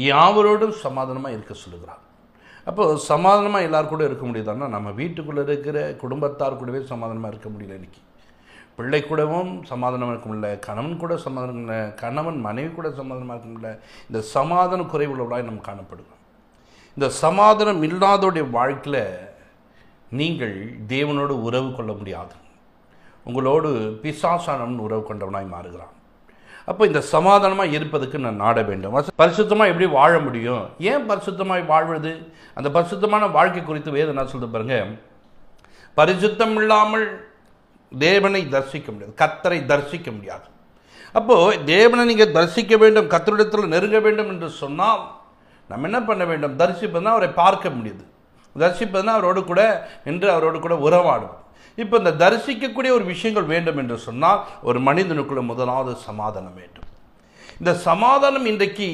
யாவரோடும் சமாதானமாக இருக்க சொல்லுகிறார். அப்போது சமாதானமாக எல்லாரும் கூட இருக்க முடியுதான்னா, நம்ம வீட்டுக்குள்ளே இருக்கிற குடும்பத்தார் கூடவே சமாதானமாக இருக்க முடியல. இன்றைக்கி பிள்ளை கூடவும் சமாதானமாக இருக்க முடியல, கணவன் கூட சமாதானம் இல்லை, கணவன் மனைவி கூட சமாதானமாக இருக்க முடியல. இந்த சமாதான குறைவுள்ளவர்களாக நம்ம காணப்படுகிறோம். இந்த சமாதானம் இல்லாதோடைய வாழ்க்கையில் நீங்கள் தேவனோடு உறவு கொள்ள முடியாது. உங்களோடு பிசாசானவன் உறவு கொண்டவனாய் மாறுகிறான். அப்போ இந்த சமாதானமாக இருப்பதுக்கு நான் நாட வேண்டும். பரிசுத்தமாக எப்படி வாழ முடியும்? ஏன் பரிசுத்தமாய் வாழ்வது? அந்த பரிசுத்தமான வாழ்க்கை குறித்து வேதம் என்ன சொல்லுது பாருங்க. பரிசுத்தம் இல்லாமல் தேவனை தரிசிக்க முடியாது, கர்த்தரை தரிசிக்க முடியாது. அப்போது தேவனை நீங்கள் தரிசிக்க வேண்டும், கர்த்தரிடத்தில் நெருங்க வேண்டும் என்று சொன்னால் நம்ம என்ன பண்ண வேண்டும்? தரிசிப்பதுனா அவரை பார்க்க முடியுது. தரிசிப்பதுனா அவரோடு கூட நின்று அவரோடு கூட உறவாடும். இப்போ இந்த தரிசிக்கக்கூடிய ஒரு விஷயங்கள் வேண்டும் என்று சொன்னால் ஒரு மனிதனுக்குள்ள முதலாவது சமாதானம் வேண்டும். இந்த சமாதானம் இன்றைக்கு